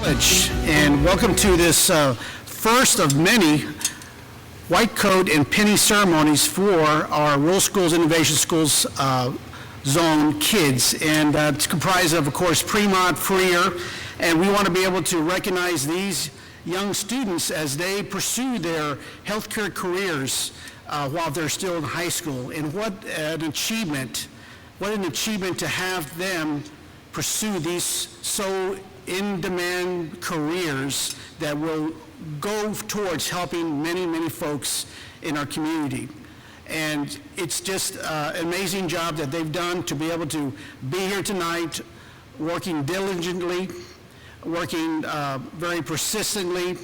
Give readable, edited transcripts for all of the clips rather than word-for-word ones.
College, and welcome to this first of many white coat and penny ceremonies for our Rural Schools Innovation Schools Zone kids, and it's comprised of course, Premont, Freer, and we want to be able to recognize these young students as they pursue their healthcare careers while they're still in high school. And what an achievement to have them pursue these so in-demand careers that will go towards helping many, many folks in our community. And it's just an amazing job that they've done to be able to be here tonight, working diligently, working very persistently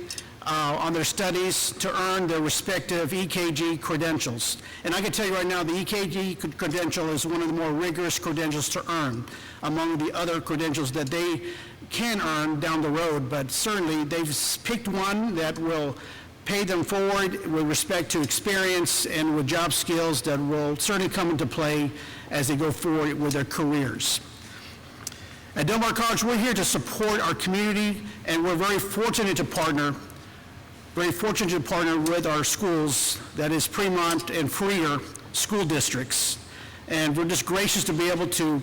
on their studies to earn their respective EKG credentials. And I can tell you right now, the EKG credential is one of the more rigorous credentials to earn among the other credentials that they can earn down the road, but certainly they've picked one that will pay them forward with respect to experience and with job skills that will certainly come into play as they go forward with their careers. At Del Mar College, we're here to support our community, and we're very fortunate to partner with our schools, that is Premont and Freer school districts. And we're just gracious to be able to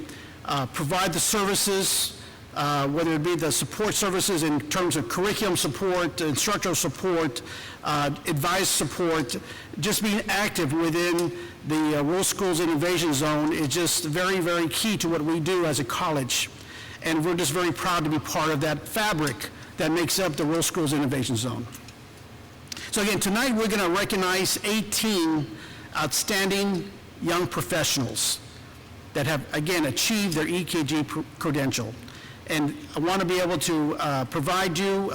provide the services, whether it be the support services in terms of curriculum support, instructional support, advice support. Just being active within the Rural Schools Innovation Zone is just very, very key to what we do as a college. And we're just very proud to be part of that fabric that makes up the Rural Schools Innovation Zone. So again, tonight we're going to recognize 18 outstanding young professionals that have, again, achieved their EKG credential. And I want to be able to provide you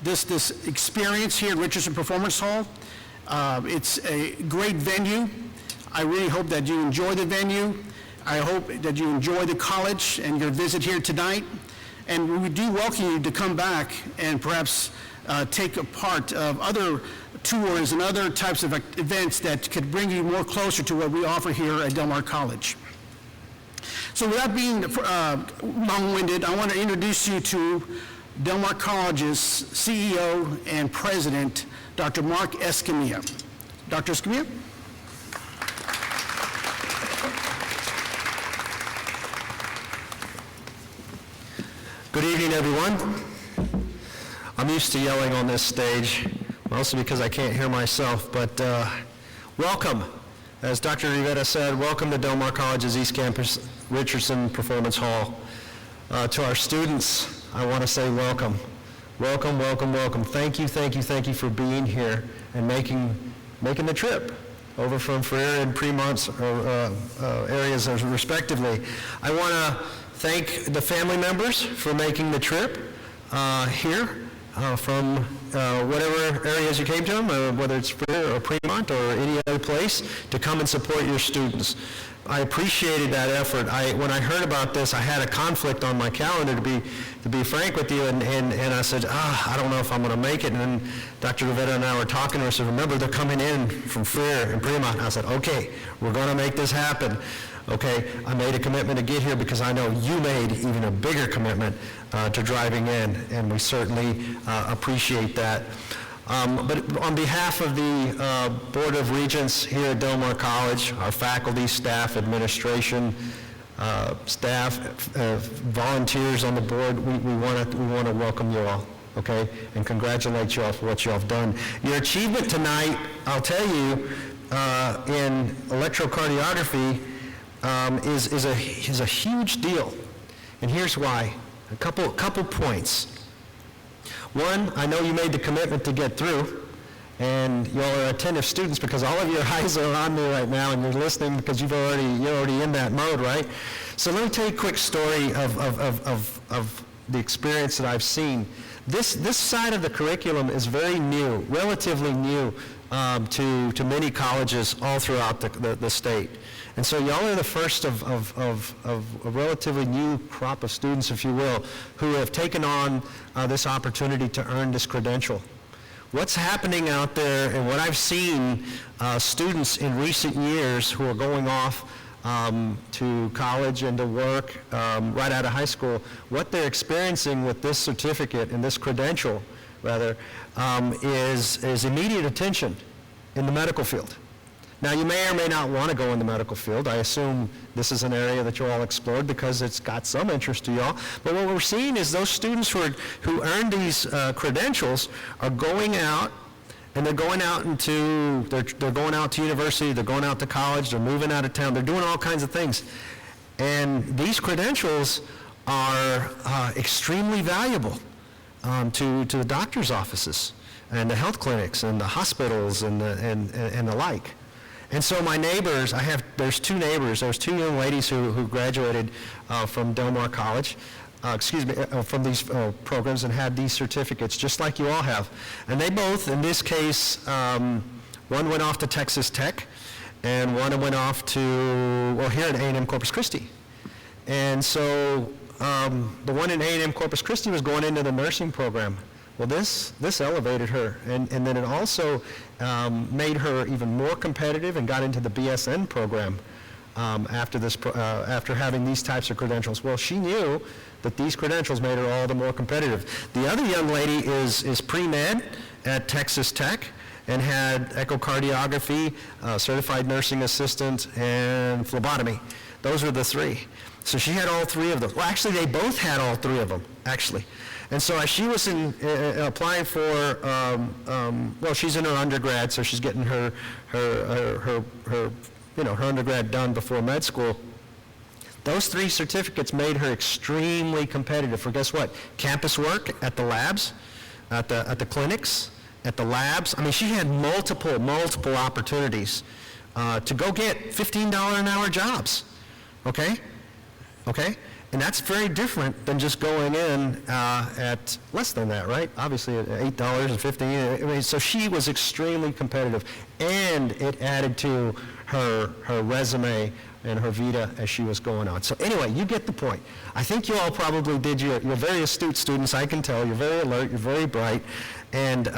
this experience here at Richardson Performance Hall. It's a great venue. I really hope that you enjoy the venue. I hope that you enjoy the college and your visit here tonight. And we do welcome you to come back and perhaps take a part of other tours and other types of events that could bring you more closer to what we offer here at Del Mar College. So without being long-winded, I want to introduce you to Del Mar College's CEO and President, Dr. Mark Escamilla. Dr. Escamilla? Good evening, everyone. I'm used to yelling on this stage, mostly because I can't hear myself, but welcome. As Dr. Rivera said, welcome to Del Mar College's East Campus Richardson Performance Hall. To our students, I want to say welcome. Welcome, welcome, welcome. Thank you for being here and making the trip over from Freer and Premont's areas respectively. I want to thank the family members for making the trip here from whatever areas you came to, whether it's Freer or Premont or any other place, to come and support your students. I appreciated that effort. When I heard about this, I had a conflict on my calendar, to be frank with you, and I said, I don't know if I'm going to make it. And then Dr. Rivera and I were talking, and I said, remember, they're coming in from Freer and Premont. And I said, okay, we're going to make this happen. Okay, I made a commitment to get here because I know you made even a bigger commitment to driving in, and we certainly appreciate that. But on behalf of the Board of Regents here at Del Mar College, our faculty, staff, administration, staff, volunteers on the board, we want to welcome you all, okay, and congratulate you all for what you all have done. Your achievement tonight, I'll tell you, in electrocardiography is a huge deal, and here's why. A couple points. One, I know you made the commitment to get through, and you all are attentive students because all of your eyes are on me right now, and you're listening because you're already in that mode, right? So let me tell you a quick story of the experience that I've seen. This side of the curriculum is very new, relatively new to many colleges all throughout the state. And so y'all are the first of a relatively new crop of students, if you will, who have taken on this opportunity to earn this credential. What's happening out there, and what I've seen students in recent years who are going off to college and to work right out of high school, what they're experiencing with this certificate and this credential, rather, is immediate attention in the medical field. Now, you may or may not want to go in the medical field. I assume this is an area that you all explored because it's got some interest to y'all. But what we're seeing is those students who earn these credentials are going out, and they're going out to university, they're going out to college, they're moving out of town, they're doing all kinds of things. And these credentials are extremely valuable to the doctor's offices and the health clinics and the hospitals and the like. And so my neighbors, there's two neighbors, there's two young ladies who graduated from Del Mar College, from these programs and had these certificates, just like you all have. And they both, in this case, one went off to Texas Tech, and one went off to, here at A&M Corpus Christi. And so the one in A&M Corpus Christi was going into the nursing program. Well, this elevated her, and then it also made her even more competitive and got into the BSN program after having these types of credentials. Well, she knew that these credentials made her all the more competitive. The other young lady is pre-med at Texas Tech and had echocardiography, certified nursing assistant, and phlebotomy. Those were the three. So she had all three of those. Well, actually, they both had all three of them, actually. And so as she was applying for, she's in her undergrad, so she's getting her undergrad done before med school. Those three certificates made her extremely competitive for, guess what? Campus work at the labs, at the clinics, at the labs. I mean, she had multiple opportunities to go get $15 an hour jobs, okay? And that's very different than just going in at less than that, right? Obviously at $8 and $15. I mean, so she was extremely competitive, and it added to her resume and her vita as she was going on. So anyway, you get the point. I think you all probably did. You're very astute students, I can tell. You're very alert, you're very bright, and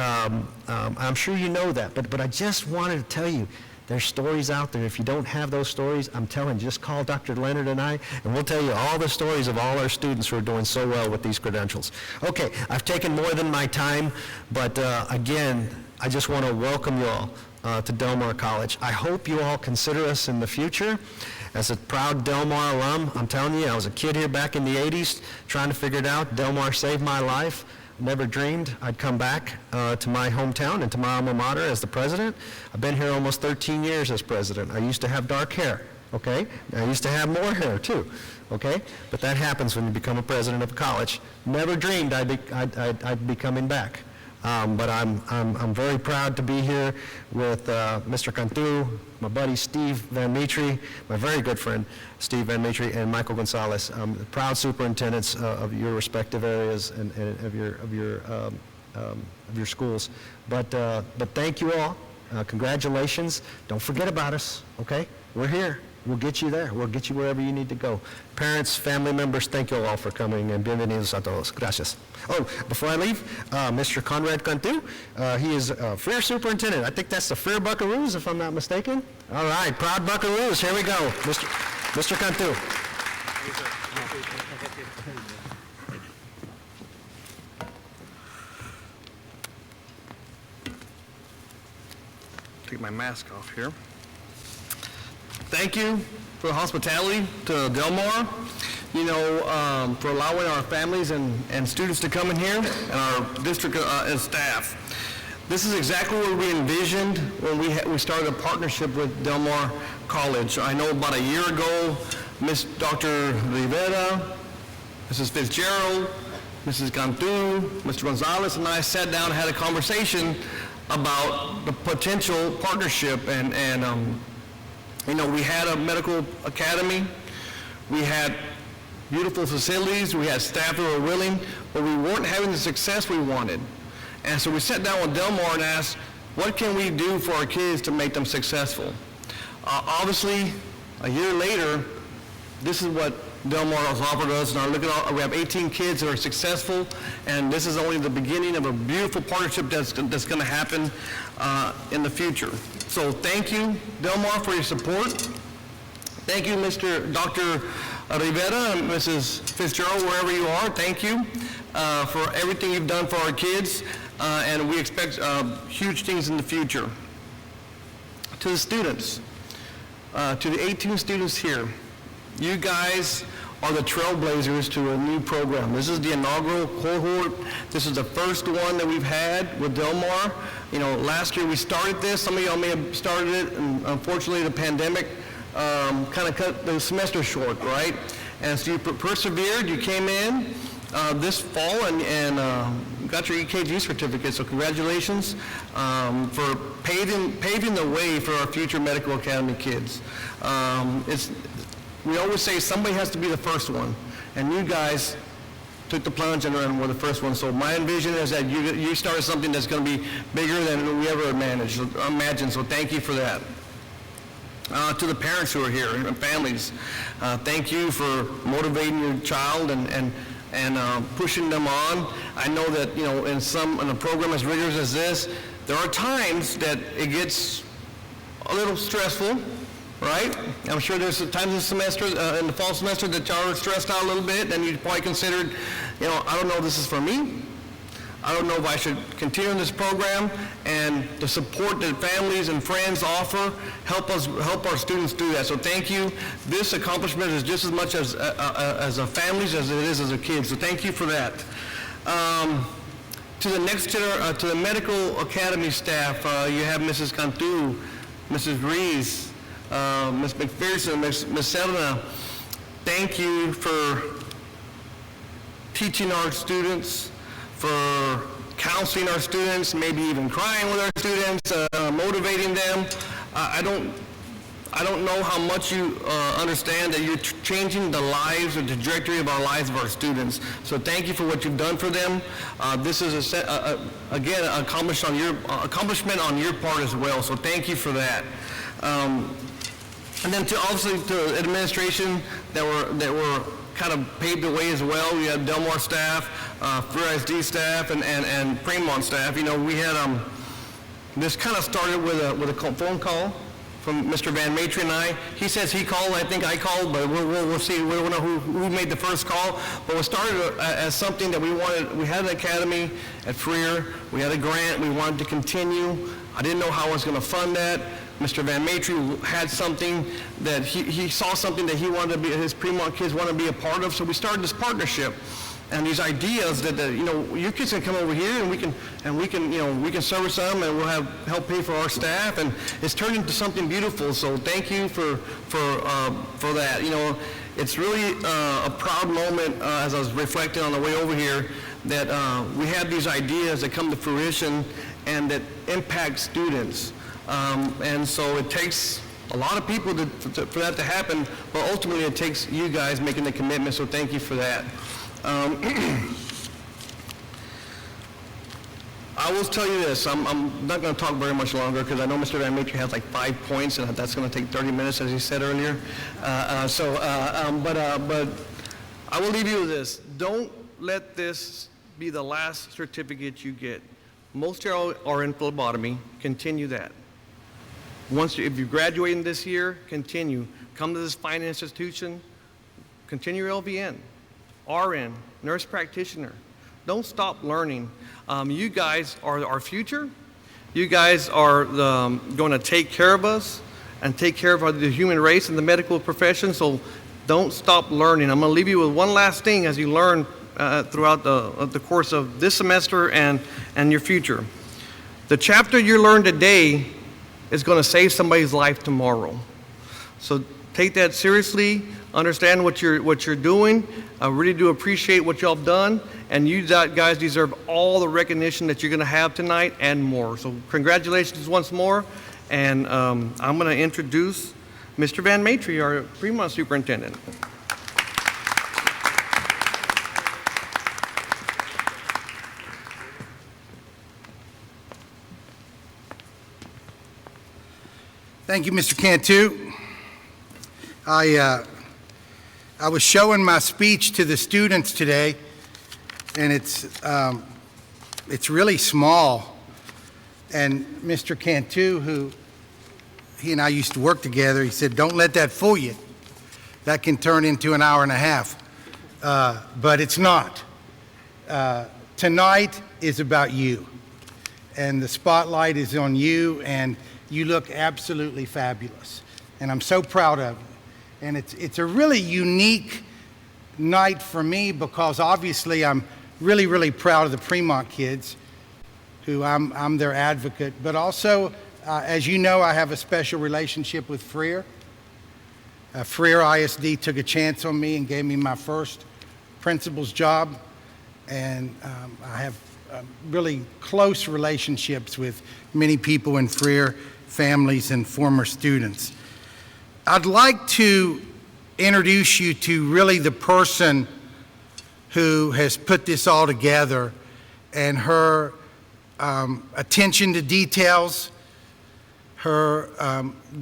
I'm sure you know that. But I just wanted to tell you, there's stories out there. If you don't have those stories, I'm telling you, just call Dr. Leonard and I, and we'll tell you all the stories of all our students who are doing so well with these credentials. Okay, I've taken more than my time, but again, I just want to welcome you all to Del Mar College. I hope you all consider us in the future. As a proud Del Mar alum, I'm telling you, I was a kid here back in the 80s trying to figure it out. Del Mar saved my life. Never dreamed I'd come back to my hometown and to my alma mater as the president. I've been here almost 13 years as president. I used to have dark hair, okay? I used to have more hair too, okay? But that happens when you become a president of a college. Never dreamed I'd be coming back. But I'm very proud to be here with Mr. Cantu, my buddy Steve Van Mitri, my very good friend Steve Van Mitri, and Michael Gonzalez, proud superintendents of your respective areas and of your schools. But thank you all. Congratulations. Don't forget about us. Okay, we're here. We'll get you there. We'll get you wherever you need to go. Parents, family members, thank you all for coming, and bienvenidos a todos. Gracias. Oh, before I leave, Mr. Conrad Cantu, he is Freer Superintendent. I think that's the Freer Buckaroos, if I'm not mistaken. All right, proud Buckaroos. Here we go, Mr. Cantu. Take my mask off here. Thank you for the hospitality to Del Mar, for allowing our families and students to come in here, and our district and staff. This is exactly what we envisioned when we started a partnership with Del Mar College. I know about a year ago, Dr. Rivera, Mrs. Fitzgerald, Mrs. Cantu, Mr. Gonzalez, and I sat down and had a conversation about the potential partnership, and we had a medical academy, we had beautiful facilities, we had staff that were willing, but we weren't having the success we wanted. And so we sat down with Del Mar and asked, what can we do for our kids to make them successful? Obviously, a year later, this is what Del Mar has offered us, and we have 18 kids that are successful, and this is only the beginning of a beautiful partnership that's going to happen in the future. So thank you, Del Mar, for your support. Thank you, Dr. Rivera and Mrs. Fitzgerald, wherever you are. Thank you for everything you've done for our kids, and we expect huge things in the future. To the students, to the 18 students here, you guys are the trailblazers to a new program. This is the inaugural cohort. This is the first one that we've had with Del Mar. You know, last year we started this. Some of y'all may have started it, and unfortunately the pandemic kind of cut the semester short, right? And so you persevered, you came in this fall and got your EKG certificate, so congratulations for paving the way for our future medical academy kids. We always say somebody has to be the first one, and you guys took the plunge and were the first one. So my envision is that you started something that's going to be bigger than we ever imagined, so thank you for that. To the parents who are here and families, thank you for motivating your child and pushing them on. I know that, you know, in a program as rigorous as this, there are times that it gets a little stressful, right? I'm sure there's times in the semester, in the fall semester, that y'all are stressed out a little bit, and you probably considered, you know, I don't know if this is for me. I don't know if I should continue in this program, and the support that families and friends offer help our students do that. So thank you. This accomplishment is just as much as a families as it is as a kid. So thank you for that. To the medical academy staff, you have Mrs. Cantu, Mrs. Rees, Ms. McPherson, Ms. Selena. Thank you for teaching our students, for counseling our students, maybe even crying with our students, motivating them. I don't know how much you understand that you're changing the lives or the trajectory of our lives of our students. So thank you for what you've done for them. This is again an accomplishment on your part as well. So thank you for that. And then obviously to administration that were kind of paved the way as well. We had Del Mar staff, RSIZ staff, and Premont staff. You know, we had this kind of started with a phone call from Mr. Van Matry and I. He says he called, I think I called, but we'll see. We don't know who made the first call. But it started as something that we wanted. We had an academy at Freer. We had a grant. We wanted to continue. I didn't know how I was going to fund that. Mr. Van Matry had something that he saw something that he wanted to be, his Premont kids wanted to be a part of, so we started this partnership. And these ideas that you know, your kids can come over here and we can service them, and we'll help pay for our staff, and it's turned into something beautiful. So thank you for that. You know, it's really a proud moment as I was reflecting on the way over here that we have these ideas that come to fruition and that impact students. And so it takes a lot of people for that to happen, but ultimately it takes you guys making the commitment, so thank you for that. I will tell you this, I'm not going to talk very much longer because I know Mr. Van Matry has like 5 points, and that's going to take 30 minutes, as he said earlier. But I will leave you with this. Don't let this be the last certificate you get. Most of you are in phlebotomy. Continue that. If you're graduating this year, continue. Come to this fine institution, continue your LVN, RN, nurse practitioner. Don't stop learning. You guys are our future. You guys are going to take care of us and take care of the human race and the medical profession, so don't stop learning. I'm going to leave you with one last thing as you learn throughout the course of this semester and your future. The chapter you learned today is going to save somebody's life tomorrow. So take that seriously, understand what you're doing. I really do appreciate what y'all have done, and you guys deserve all the recognition that you're going to have tonight and more. So congratulations once more, and I'm going to introduce Mr. Van Matry, our Premont superintendent. Thank you, Mr. Cantu. I was showing my speech to the students today, and it's really small. And Mr. Cantu, he and I used to work together, he said, "Don't let that fool you. that can turn into an hour and a half. But it's not. Tonight is about you. And the spotlight is on you, and you look absolutely fabulous. And I'm so proud of you. And it's a really unique night for me because obviously I'm really, really proud of the Premont kids, who I'm their advocate. But also, as you know, I have a special relationship with Freer. Freer ISD took a chance on me and gave me my first principal's job. And I have really close relationships with many people in Freer families and former students. I'd like to introduce you to really the person who has put this all together, and her attention to details, her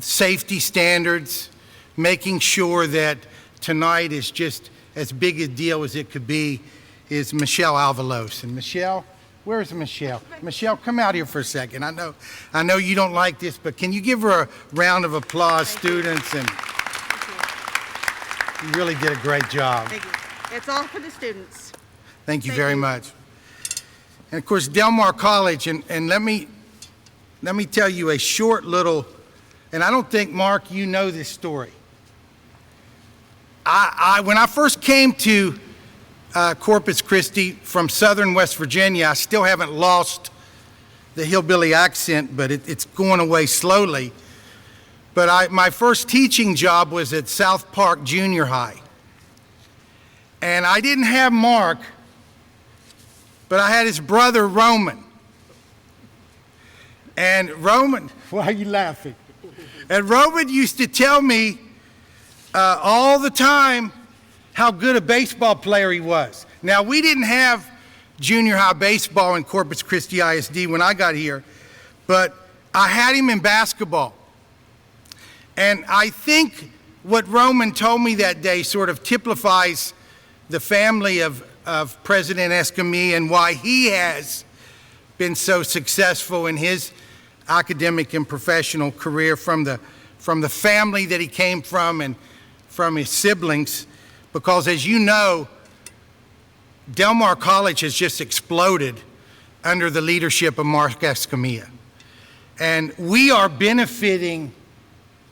safety standards, making sure that tonight is just as big a deal as it could be, is Michelle Alvalos. And Michelle, where's Michelle? Michelle, come out here for a second. I know you don't like this, but can you give her a round of applause, students? And you really did a great job. Thank you. It's all for the students. Thank you very much. And of course, Del Mar College, and let me tell you a short little, and I don't think, Mark, you know this story. When I first came to Corpus Christi from southern West Virginia, I still haven't lost the hillbilly accent, but it's going away slowly. But my first teaching job was at South Park Junior High. And I didn't have Mark, but I had his brother, Roman. And Roman, why are you laughing? And Roman used to tell me all the time how good a baseball player he was. Now, we didn't have junior high baseball in Corpus Christi ISD when I got here, but I had him in basketball. And I think what Roman told me that day sort of typifies the family of President Escamilla and why he has been so successful in his academic and professional career from the family that he came from and from his siblings. Because as you know, Del Mar College has just exploded under the leadership of Mark Escamilla. And we are benefiting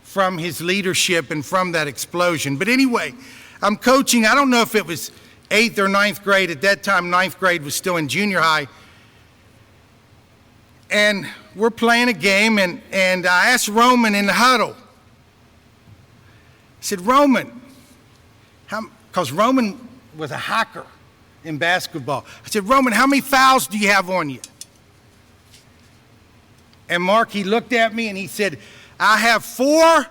from his leadership and from that explosion. But anyway, I'm coaching, I don't know if it was 8th or 9th grade. At that time, 9th grade was still in junior high. And we're playing a game, and I asked Roman in the huddle. I said, Roman, because Roman was a hacker in basketball. I said, Roman, how many fouls do you have on you? And Mark, he looked at me and he said, I have 4,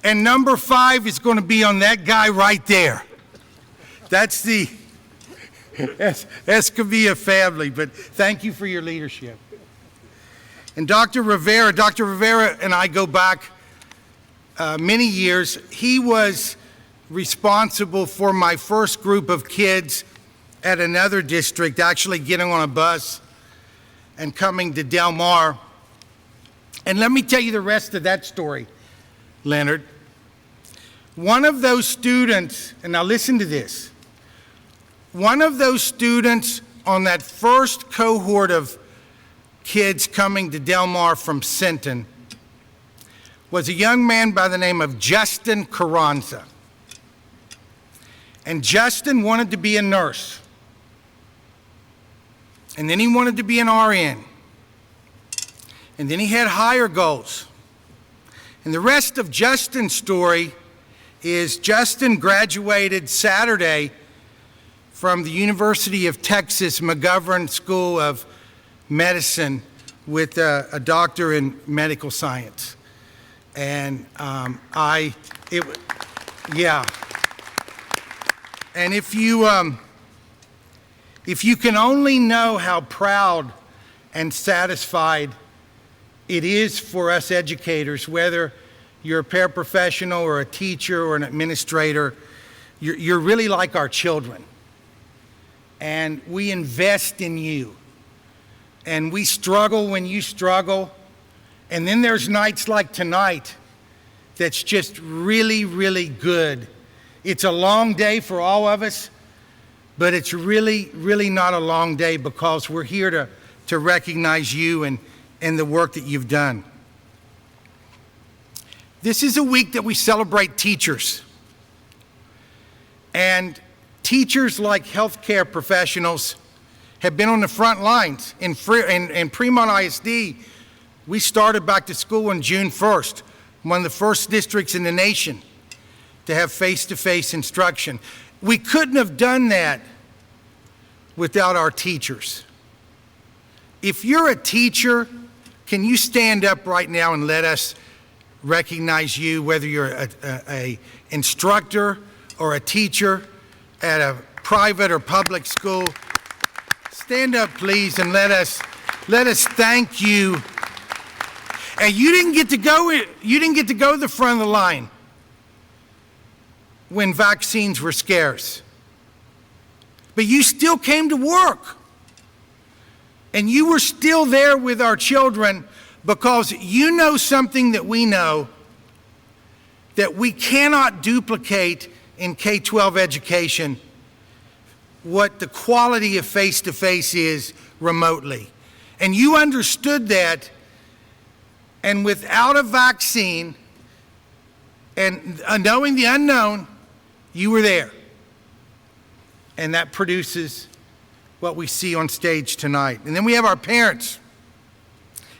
and number 5 is going to be on that guy right there. That's the Escamilla family, but thank you for your leadership. And Dr. Rivera and I go back many years. He was responsible for my first group of kids at another district, actually getting on a bus and coming to Del Mar. And let me tell you the rest of that story, Leonard. One of those students, and now listen to this, one of those students on that first cohort of kids coming to Del Mar from Sinton was a young man by the name of Justin Carranza. And Justin wanted to be a nurse. And then he wanted to be an RN. And then he had higher goals. And the rest of Justin's story is Justin graduated Saturday from the University of Texas McGovern School of Medicine with a doctor in medical science. And yeah. And if you can only know how proud and satisfied it is for us educators, whether you're a paraprofessional or a teacher or an administrator, you're really like our children. And we invest in you. And we struggle when you struggle. And then there's nights like tonight that's just really, really good. It's a long day for all of us, but it's really, really not a long day because we're here to recognize you and the work that you've done. This is a week that we celebrate teachers. And teachers, like healthcare professionals, have been on the front lines. In Premont ISD, we started back to school on June 1st, one of the first districts in the nation to have face-to-face instruction. We couldn't have done that without our teachers. If you're a teacher, can you stand up right now and let us recognize you, whether you're a instructor or a teacher at a private or public school? Stand up, please, and let us thank you. And you didn't get to go to the front of the line when vaccines were scarce. But you still came to work. And you were still there with our children because you know something that we know that we cannot duplicate in K-12 education, what the quality of face-to-face is remotely. And you understood that, and without a vaccine and knowing the unknown, you were there. And that produces what we see on stage tonight. And then we have our parents,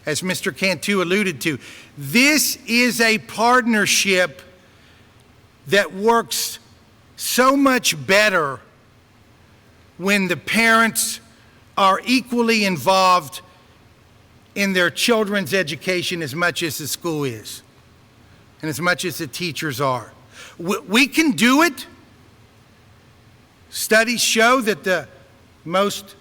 as Mr. Cantu alluded to. This is a partnership that works so much better when the parents are equally involved in their children's education as much as the school is, and as much as the teachers are. We can do it. Studies show that the most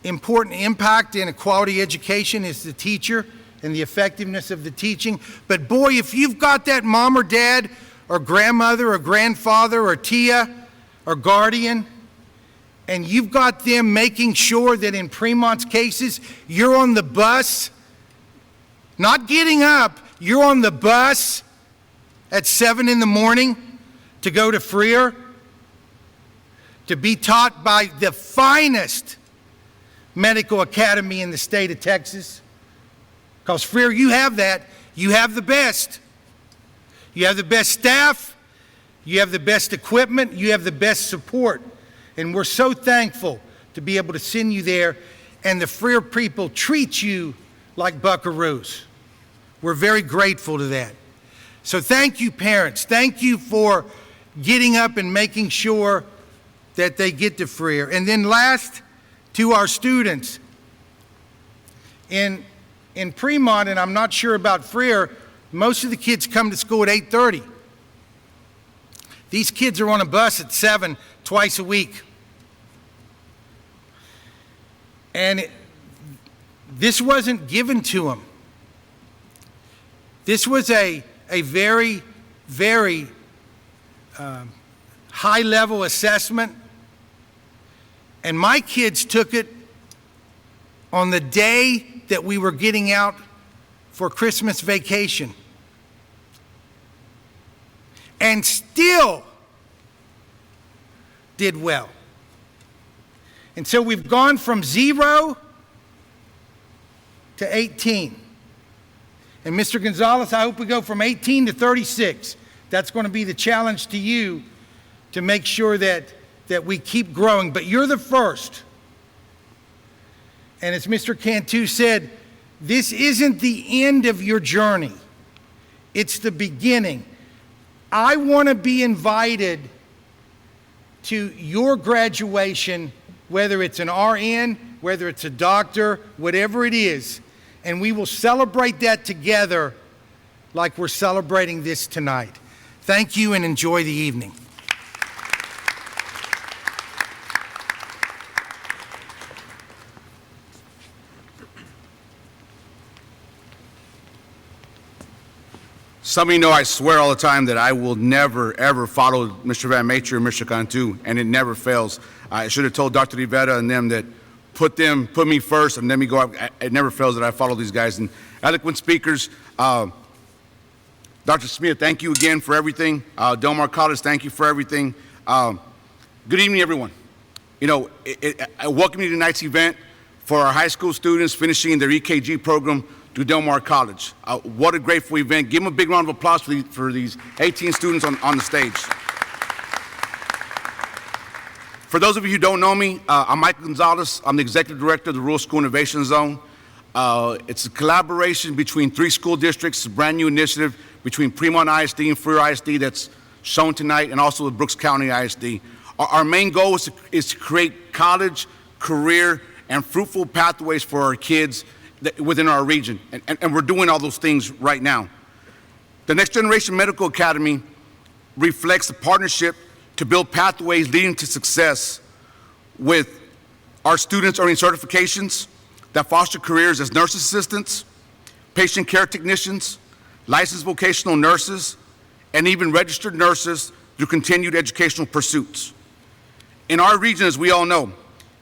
important impact in a quality education is the teacher and the effectiveness of the teaching. But boy, if you've got that mom or dad or grandmother or grandfather or tia or guardian, and you've got them making sure that in Premont's cases, you're on the bus, not getting up, you're on the bus at 7 in the morning to go to Freer, to be taught by the finest medical academy in the state of Texas. Because Freer, you have that. You have the best. You have the best staff. You have the best equipment. You have the best support. And we're so thankful to be able to send you there. And the Freer people treat you like buckaroos. We're very grateful to that. So thank you, parents. Thank you for getting up and making sure that they get to Freer. And then last, to our students. In Premont, and I'm not sure about Freer, most of the kids come to school at 8:30. These kids are on a bus at 7 twice a week. And this wasn't given to them. This was a very, very high-level assessment. And my kids took it on the day that we were getting out for Christmas vacation. And still did well. And so we've gone from 0 to 18. And Mr. Gonzalez, I hope we go from 18 to 36. That's going to be the challenge to you to make sure that we keep growing. But you're the first. And as Mr. Cantu said, this isn't the end of your journey. It's the beginning. I want to be invited to your graduation, whether it's an RN, whether it's a doctor, whatever it is, and we will celebrate that together like we're celebrating this tonight. Thank you and enjoy the evening. Some of you know I swear all the time that I will never, ever follow Mr. Van Mater or Mr. Cantu, and it never fails. I should have told Dr. Rivera and them that put me first and let me go up. It never fails that I follow these guys. And eloquent speakers, Dr. Dr. Smith, thank you again for everything. Del Mar College, thank you for everything. Good evening, everyone. You know, I welcome you to tonight's event for our high school students finishing their EKG program through Del Mar College. What a grateful event. Give them a big round of applause for these 18 students on the stage. For those of you who don't know me, I'm Michael Gonzalez. I'm the Executive Director of the Rural School Innovation Zone. It's a collaboration between 3 school districts, a brand new initiative between Premont ISD and Freer ISD that's shown tonight, and also the Brooks County ISD. Our main goal is to create college, career, and fruitful pathways for our kids within our region, and we're doing all those things right now. The Next Generation Medical Academy reflects the partnership to build pathways leading to success with our students earning certifications that foster careers as nurse assistants, patient care technicians, licensed vocational nurses, and even registered nurses through continued educational pursuits. In our region, as we all know,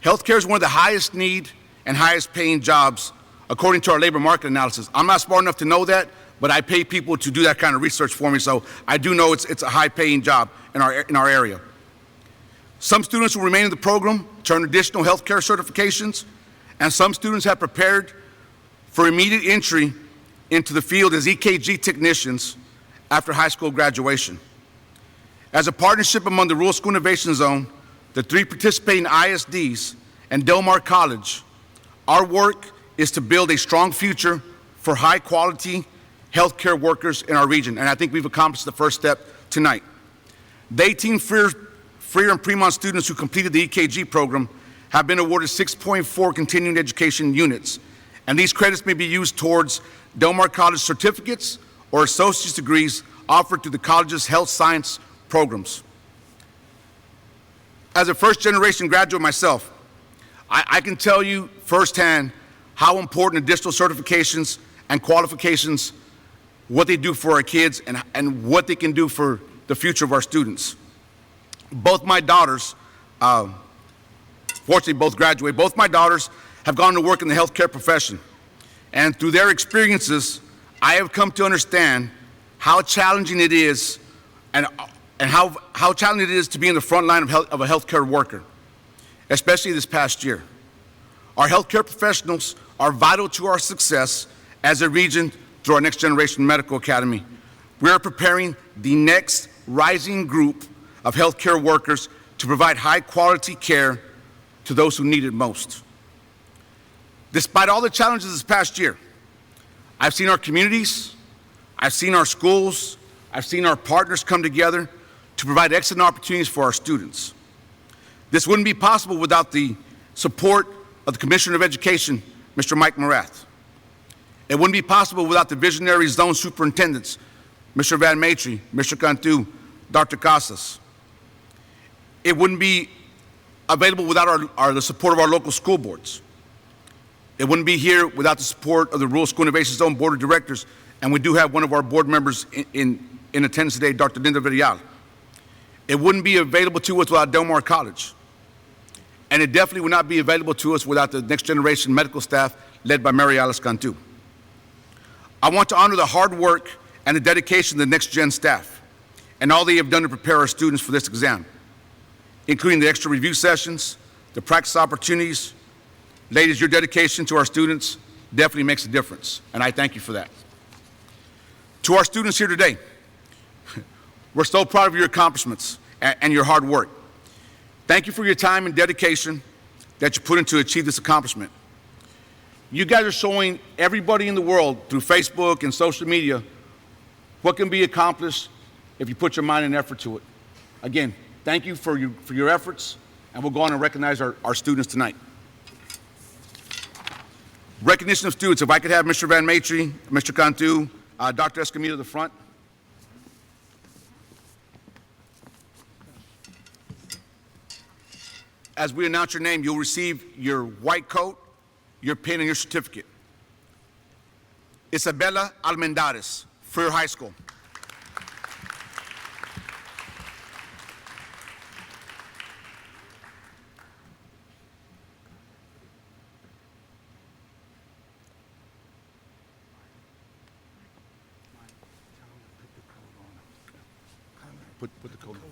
healthcare is one of the highest need and highest paying jobs according to our labor market analysis. I'm not smart enough to know that, but I pay people to do that kind of research for me, so I do know it's a high paying job in our area. Some students will remain in the program to earn additional healthcare certifications, and some students have prepared for immediate entry into the field as EKG technicians after high school graduation. As a partnership among the Rural School Innovation Zone, the 3 participating ISDs, and Del Mar College, our work is to build a strong future for high-quality healthcare workers in our region, and I think we've accomplished the first step tonight. The 18 Freer and Premont students who completed the EKG program have been awarded 6.4 continuing education units, and these credits may be used towards Del Mar College certificates or associate's degrees offered through the college's health science programs. As a first-generation graduate myself, I can tell you firsthand how important additional certifications and qualifications, what they do for our kids and what they can do for the future of our students. Both my daughters, fortunately both graduated, both my daughters have gone to work in the healthcare profession. And through their experiences, I have come to understand how challenging it is and how challenging it is to be in the front line of a healthcare worker, especially this past year. Our healthcare professionals are vital to our success as a region through our Next Generation Medical Academy. We are preparing the next rising group of healthcare workers to provide high-quality care to those who need it most. Despite all the challenges this past year, I've seen our communities, I've seen our schools, I've seen our partners come together to provide excellent opportunities for our students. This wouldn't be possible without the support of the Commissioner of Education, Mr. Mike Morath. It wouldn't be possible without the visionary zone superintendents, Mr. Van Maitre, Mr. Cantu, Dr. Casas. It wouldn't be available without the support of our local school boards. It wouldn't be here without the support of the Rural School Innovation Zone Board of Directors, and we do have one of our board members in attendance today, Dr. Linda Villarreal. It wouldn't be available to us without Del Mar College. And it definitely would not be available to us without the Next Generation medical staff led by Mary Alice Cantu. I want to honor the hard work and the dedication of the Next Gen staff and all they have done to prepare our students for this exam, including the extra review sessions, the practice opportunities. Ladies, your dedication to our students definitely makes a difference, and I thank you for that. To our students here today, we're so proud of your accomplishments and your hard work. Thank you for your time and dedication that you put in to achieve this accomplishment. You guys are showing everybody in the world through Facebook and social media what can be accomplished if you put your mind and effort to it. Again, thank you for your efforts, and we'll go on and recognize our students tonight. Recognition of students. If I could have Mr. Van Maitre, Mr. Cantu, Dr. Escamilla at the front. As we announce your name, you'll receive your white coat, your pin, and your certificate. Isabella Almendares, Freer High School. Put the coat on.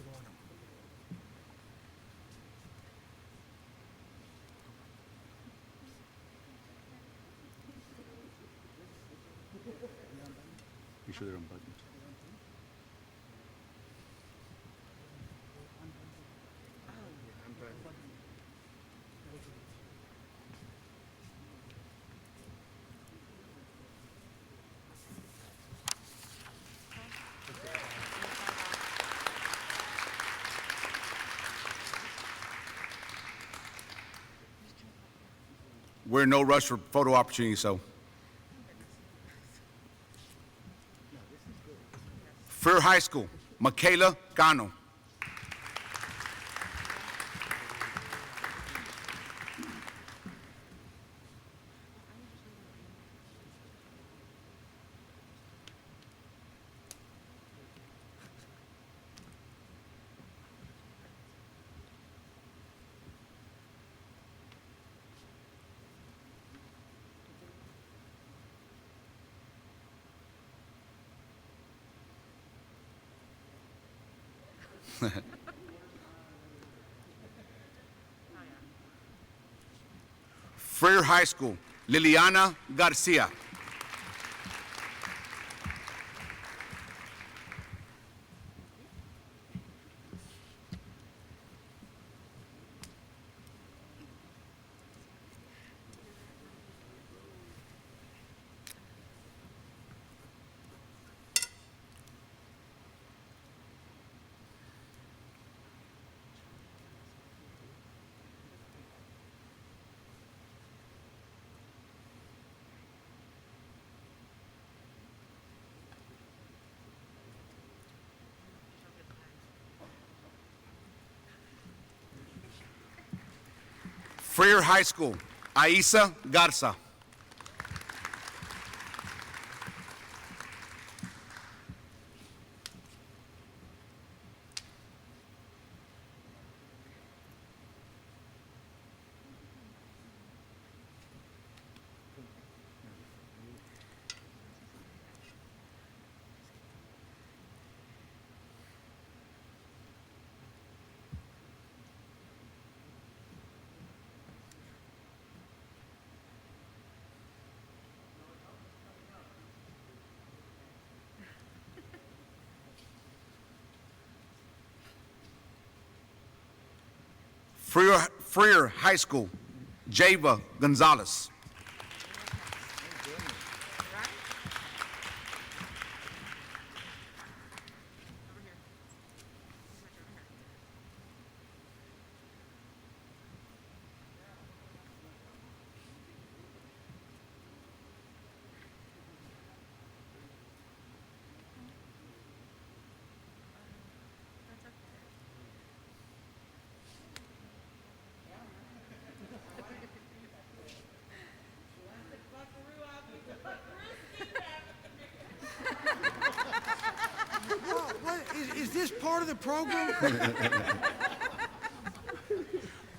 Be sure they're unbuttoned. We're in no rush for photo opportunity, so. Freer High School, Michaela Cano. Freer High School, Liliana Garcia. Freer High School, Aisa Garza. Freer High School, Java Gonzalez. Is this part of the program?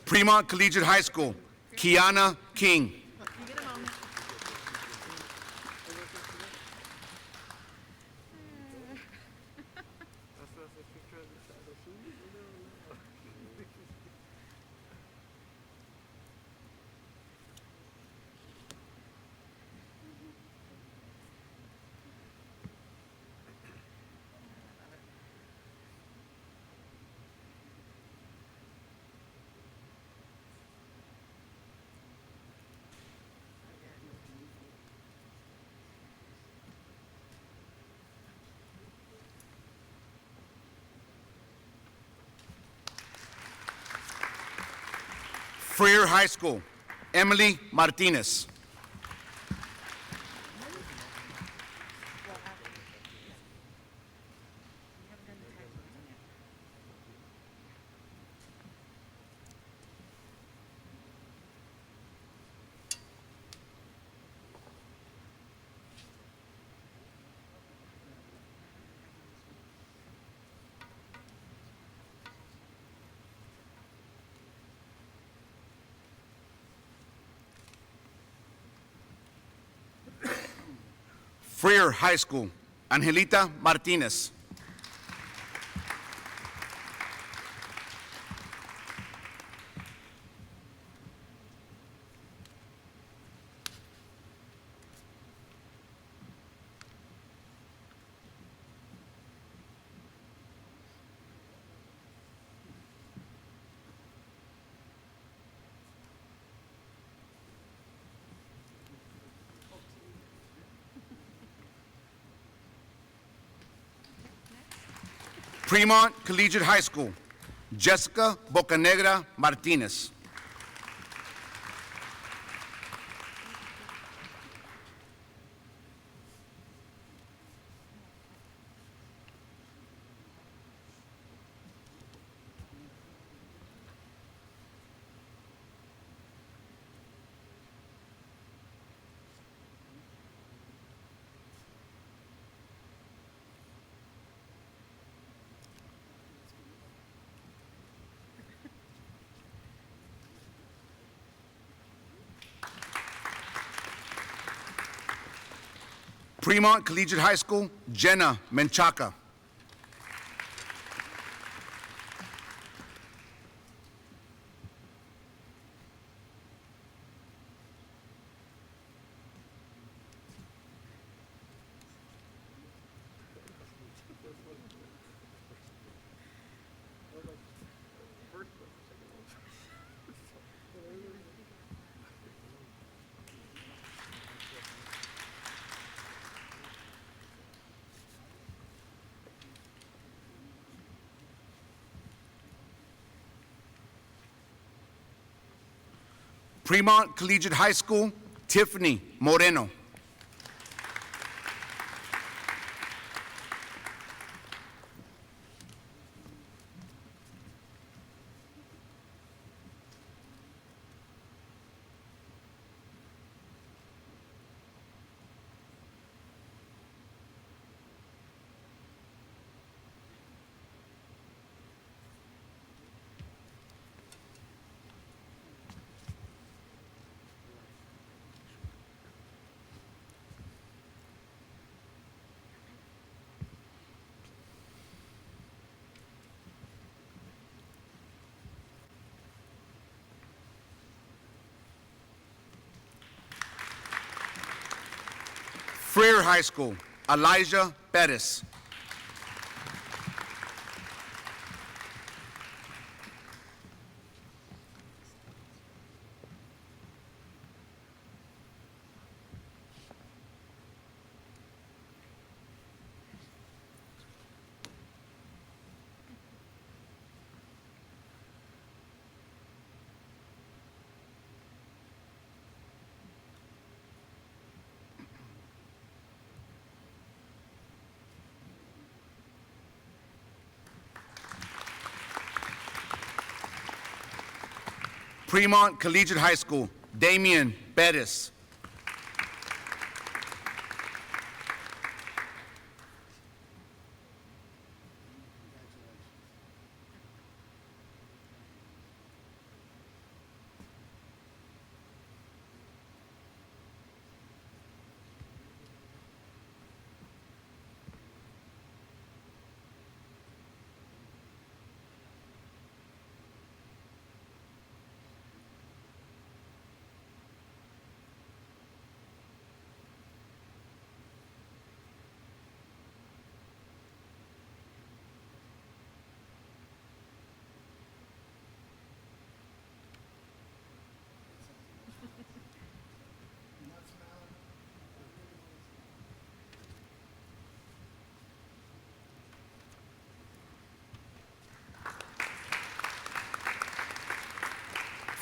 Premont Collegiate High School, Kiana King. Freer High School, Emily Martinez. Freer High School, Angelita Martinez. Premont Collegiate High School, Jessica Bocanegra Martinez. Premont Collegiate High School, Jenna Menchaca. Premont Collegiate High School, Tiffany Moreno. Freer High School, Elijah Perez. Premont Collegiate High School, Damian Perez.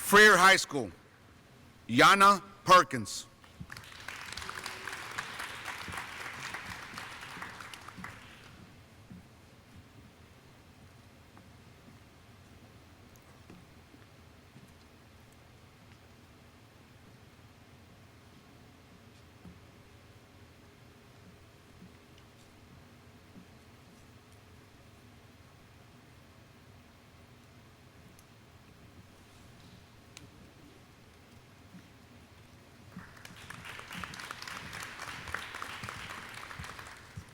Freer High School, Yana Perkins.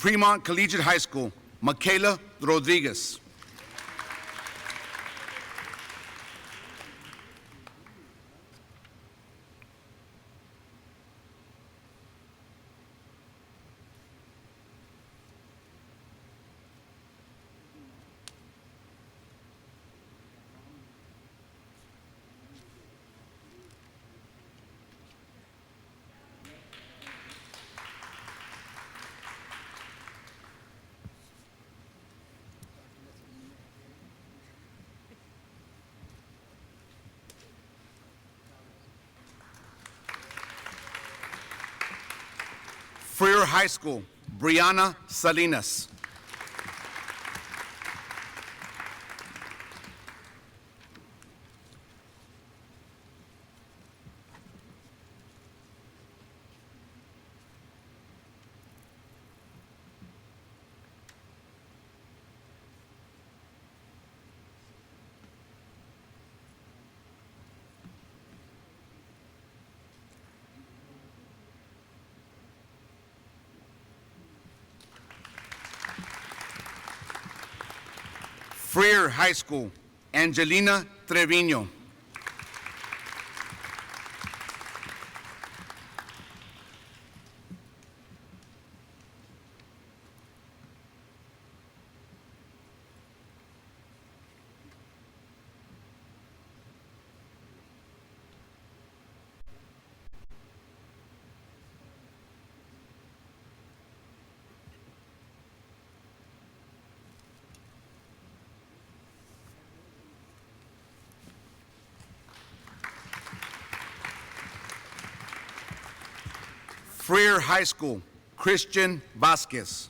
Premont Collegiate High School, Michaela Rodriguez. Freer High School, Brianna Salinas. Freer High School, Angelina Trevino. Freer High School, Christian Vasquez.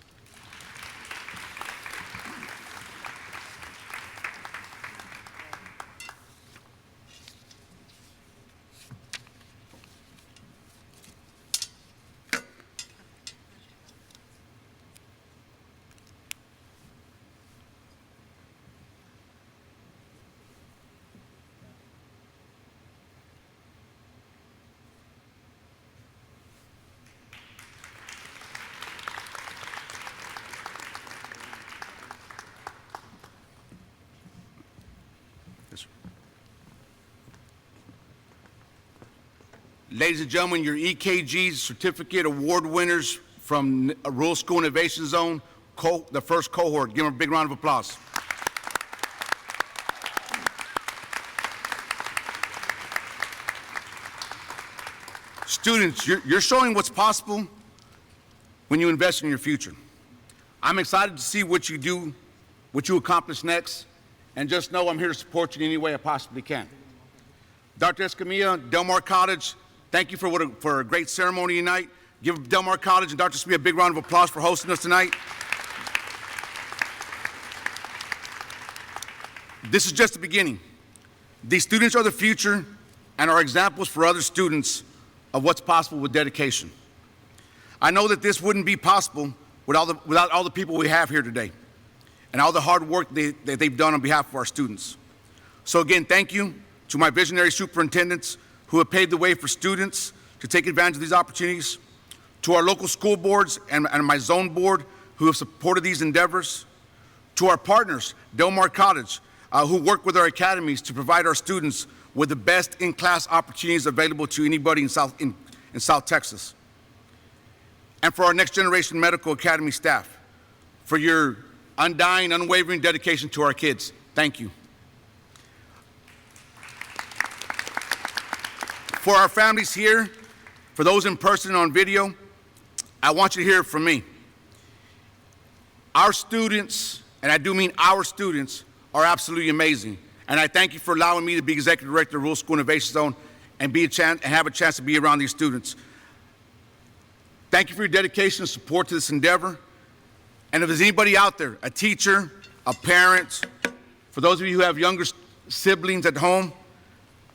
Ladies and gentlemen, your EKG Certificate Award winners from Rural School Innovation Zone, the first cohort. Give them a big round of applause. Students, you're showing what's possible when you invest in your future. I'm excited to see what you do, what you accomplish next, and just know I'm here to support you in any way I possibly can. Dr. Escamilla, Del Mar College, thank you for a great ceremony tonight. Give Del Mar College and Dr. Escamilla a big round of applause for hosting us tonight. This is just the beginning. These students are the future and are examples for other students of what's possible with dedication. I know that this wouldn't be possible without all the people we have here today and all the hard work that they've done on behalf of our students. So again, thank you to my visionary superintendents who have paved the way for students to take advantage of these opportunities, to our local school boards and my zone board who have supported these endeavors, to our partners, Del Mar College, who work with our academies to provide our students with the best in-class opportunities available to anybody in South Texas. And for our Next Generation Medical Academy staff, for your undying, unwavering dedication to our kids. Thank you. For our families here, for those in person and on video, I want you to hear from me. Our students, and I do mean our students, are absolutely amazing. And I thank you for allowing me to be Executive Director of Rural School Innovation Zone and have a chance to be around these students. Thank you for your dedication and support to this endeavor. And if there's anybody out there, a teacher, a parent, for those of you who have younger siblings at home,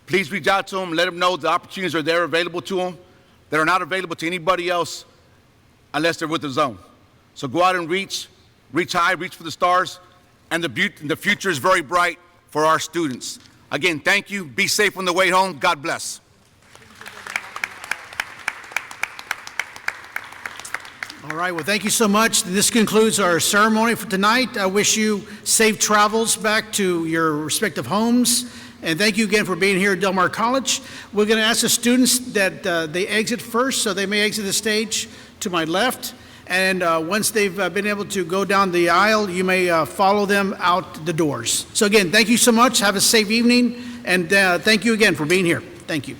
please reach out to them, let them know the opportunities are there available to them that are not available to anybody else unless they're with the zone. So go out and reach high, reach for the stars, and the future is very bright for our students. Again, thank you. Be safe on the way home. God bless. All right, well, thank you so much. This concludes our ceremony for tonight. I wish you safe travels back to your respective homes. And thank you again for being here at Del Mar College. We're going to ask the students that they exit first, so they may exit the stage to my left. And once they've been able to go down the aisle, you may follow them out the doors. So again, thank you so much. Have a safe evening. And thank you again for being here. Thank you.